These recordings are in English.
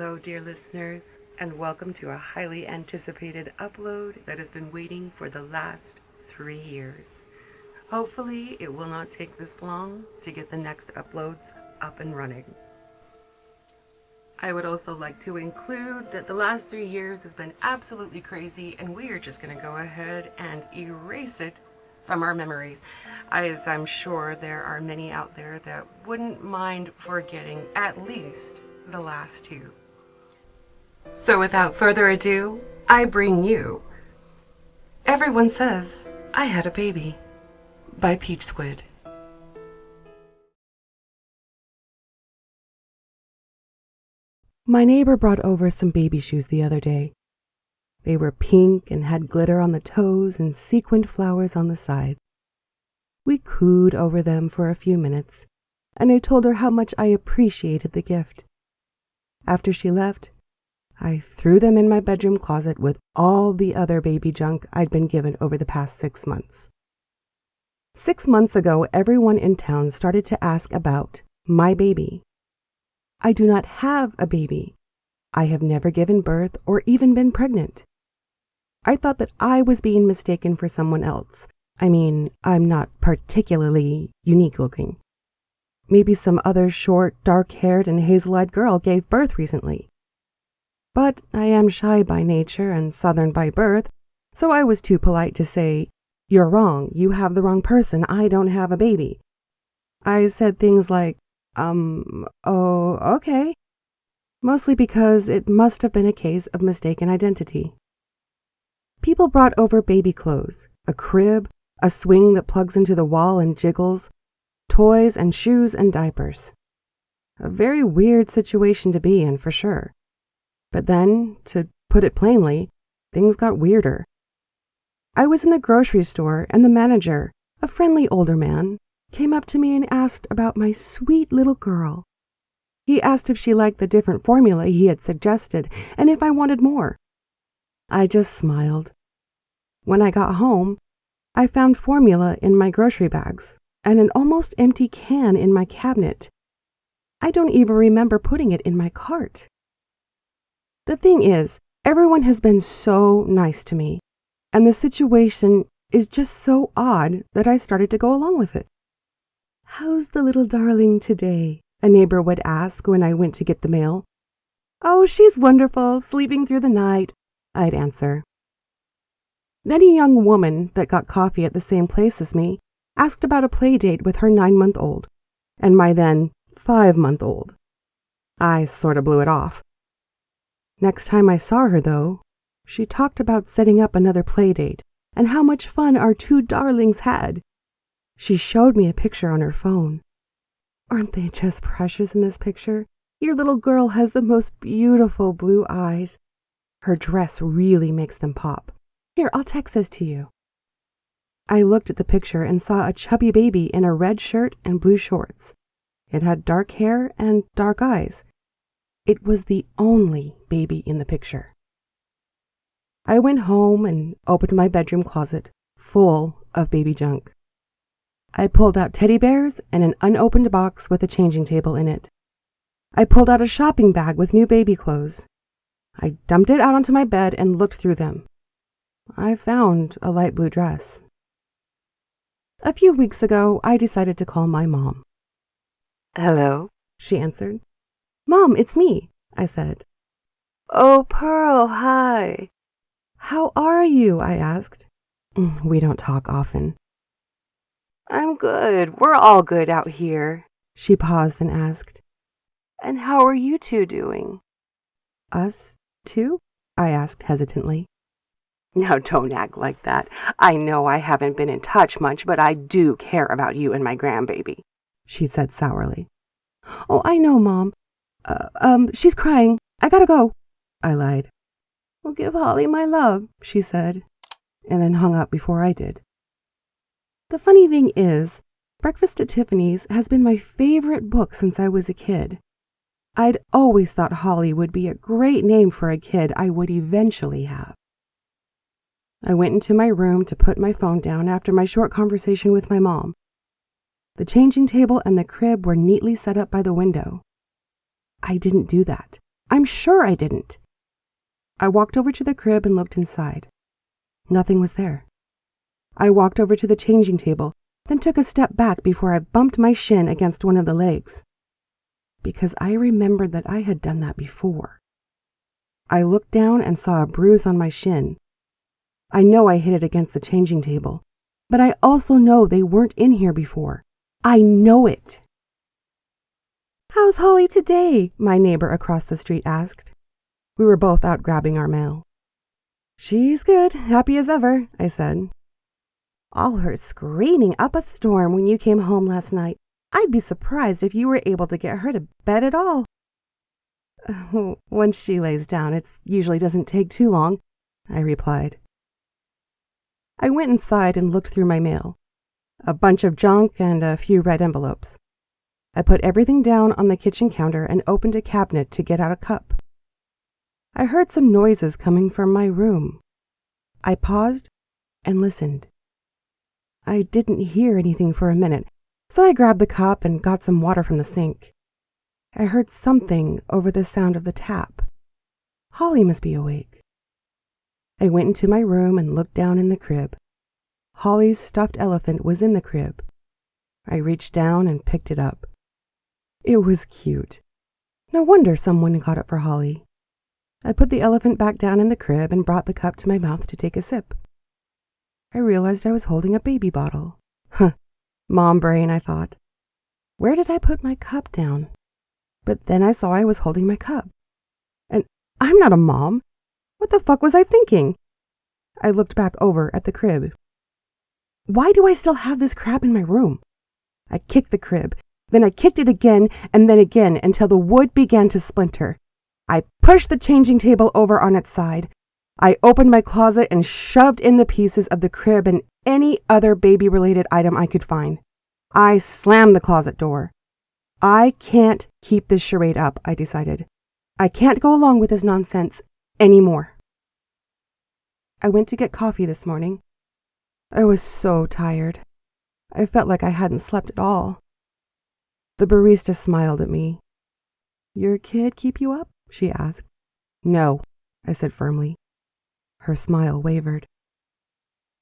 Hello, dear listeners, and welcome to a highly anticipated upload that has been waiting for the last 3 years. Hopefully, it will not take this long to get the next uploads up and running. I would also like to include that the last 3 years has been absolutely crazy, and we are just going to go ahead and erase it from our memories, as I'm sure there are many out there that wouldn't mind forgetting at least the last 2. So without further ado, I bring you Everyone Says I Had a Baby by PeachSquid. My neighbor brought over some baby shoes the other day. They were pink and had glitter on the toes and sequined flowers on the sides. We cooed over them for a few minutes, and I told her how much I appreciated the gift. After she left, I threw them in my bedroom closet with all the other baby junk I'd been given over the past 6 months. 6 months ago, everyone in town started to ask about my baby. I do not have a baby. I have never given birth or even been pregnant. I thought that I was being mistaken for someone else. I mean, I'm not particularly unique looking. Maybe some other short, dark-haired and hazel-eyed girl gave birth recently. But I am shy by nature and Southern by birth, so I was too polite to say, "You're wrong, you have the wrong person, I don't have a baby." I said things like, oh, okay. Mostly because it must have been a case of mistaken identity. People brought over baby clothes, a crib, a swing that plugs into the wall and jiggles, toys and shoes and diapers. A very weird situation to be in, for sure. But then, to put it plainly, things got weirder. I was in the grocery store and the manager, a friendly older man, came up to me and asked about my sweet little girl. He asked if she liked the different formula he had suggested and if I wanted more. I just smiled. When I got home, I found formula in my grocery bags and an almost empty can in my cabinet. I don't even remember putting it in my cart. The thing is, everyone has been so nice to me, and the situation is just so odd that I started to go along with it. "How's the little darling today?" a neighbor would ask when I went to get the mail. "Oh, she's wonderful, sleeping through the night," I'd answer. Then a young woman that got coffee at the same place as me asked about a play date with her 9-month-old and my then 5-month-old. I sort of blew it off. Next time I saw her, though, she talked about setting up another play date and how much fun our 2 darlings had. She showed me a picture on her phone. "Aren't they just precious in this picture? Your little girl has the most beautiful blue eyes. Her dress really makes them pop. Here, I'll text this to you." I looked at the picture and saw a chubby baby in a red shirt and blue shorts. It had dark hair and dark eyes. It was the only baby in the picture. I went home and opened my bedroom closet, full of baby junk. I pulled out teddy bears and an unopened box with a changing table in it. I pulled out a shopping bag with new baby clothes. I dumped it out onto my bed and looked through them. I found a light blue dress. A few weeks ago, I decided to call my mom. "Hello," she answered. "Mom, it's me," I said. "Oh, Pearl, hi." "How are you?" I asked. We don't talk often. "I'm good. We're all good out here." She paused and asked, "And how are you 2 doing?" "Us 2?" I asked hesitantly. "Now don't act like that. I know I haven't been in touch much, but I do care about you and my grandbaby," she said sourly. "Oh, I know, Mom. She's crying. I gotta go," I lied. "Well, give Holly my love," she said, and then hung up before I did. The funny thing is, Breakfast at Tiffany's has been my favorite book since I was a kid. I'd always thought Holly would be a great name for a kid I would eventually have. I went into my room to put my phone down after my short conversation with my mom. The changing table and the crib were neatly set up by the window. I didn't do that. I'm sure I didn't. I walked over to the crib and looked inside. Nothing was there. I walked over to the changing table, then took a step back before I bumped my shin against one of the legs, because I remembered that I had done that before. I looked down and saw a bruise on my shin. I know I hit it against the changing table, but I also know they weren't in here before. I know it. "How's Holly today?" my neighbor across the street asked. We were both out grabbing our mail. "She's good, happy as ever," I said. "All her screaming up a storm when you came home last night. I'd be surprised if you were able to get her to bed at all." "Once she lays down, it usually doesn't take too long," I replied. I went inside and looked through my mail. A bunch of junk and a few red envelopes. I put everything down on the kitchen counter and opened a cabinet to get out a cup. I heard some noises coming from my room. I paused and listened. I didn't hear anything for a minute, so I grabbed the cup and got some water from the sink. I heard something over the sound of the tap. Holly must be awake. I went into my room and looked down in the crib. Holly's stuffed elephant was in the crib. I reached down and picked it up. It was cute. No wonder someone got it for Holly. I put the elephant back down in the crib and brought the cup to my mouth to take a sip. I realized I was holding a baby bottle. Huh, mom brain, I thought. Where did I put my cup down? But then I saw I was holding my cup. And I'm not a mom. What the fuck was I thinking? I looked back over at the crib. Why do I still have this crap in my room? I kicked the crib, then I kicked it again and then again until the wood began to splinter. I pushed the changing table over on its side. I opened my closet and shoved in the pieces of the crib and any other baby-related item I could find. I slammed the closet door. I can't keep this charade up, I decided. I can't go along with this nonsense anymore. I went to get coffee this morning. I was so tired. I felt like I hadn't slept at all. The barista smiled at me. "Your kid keep you up?" she asked. "No," I said firmly. Her smile wavered.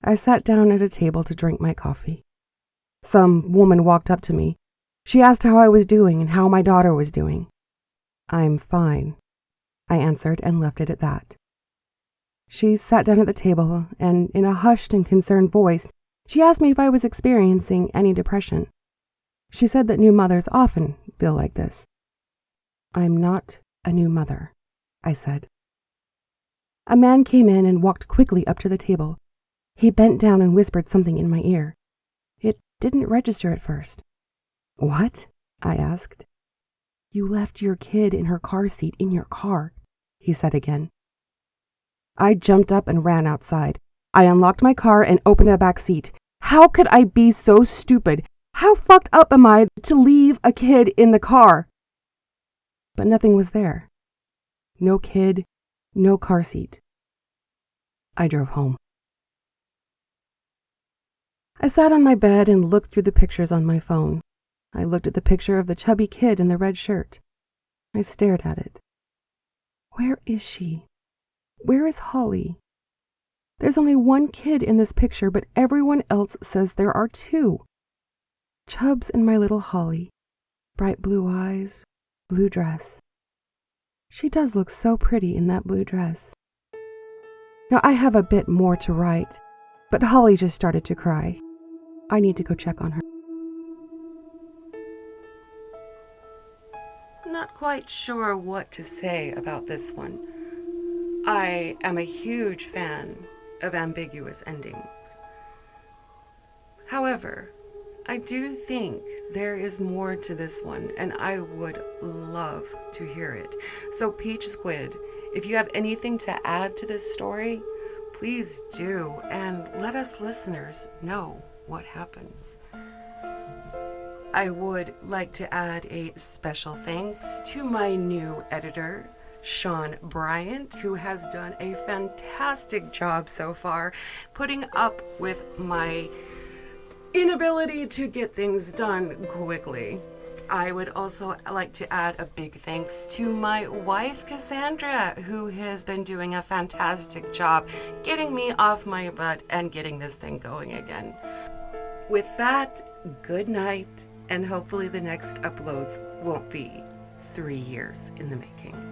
I sat down at a table to drink my coffee. Some woman walked up to me. She asked how I was doing and how my daughter was doing. "I'm fine," I answered and left it at that. She sat down at the table and, in a hushed and concerned voice, she asked me if I was experiencing any depression. She said that new mothers often feel like this. "I'm not a new mother," I said. A man came in and walked quickly up to the table. He bent down and whispered something in my ear. It didn't register at first. "What?" I asked. "You left your kid in her car seat in your car," he said again. I jumped up and ran outside. I unlocked my car and opened the back seat. How could I be so stupid? How fucked up am I to leave a kid in the car? But nothing was there. No kid, no car seat. I drove home. I sat on my bed and looked through the pictures on my phone. I looked at the picture of the chubby kid in the red shirt. I stared at it. Where is she? Where is Holly? There's only one kid in this picture, but everyone else says there are two. Chubbs and my little Holly. Bright blue eyes, blue dress. She does look so pretty in that blue dress. Now I have a bit more to write, but Holly just started to cry. I need to go check on her. Not quite sure what to say about this one. I am a huge fan of ambiguous endings. However, I do think there is more to this one, and I would love to hear it. So PeachSquid, if you have anything to add to this story, please do, and let us listeners know what happens. I would like to add a special thanks to my new editor, Sean Bryant, who has done a fantastic job so far putting up with my inability to get things done quickly. I would also like to add a big thanks to my wife, Cassandra, who has been doing a fantastic job getting me off my butt and getting this thing going again. With that, good night, and hopefully the next uploads won't be 3 years in the making.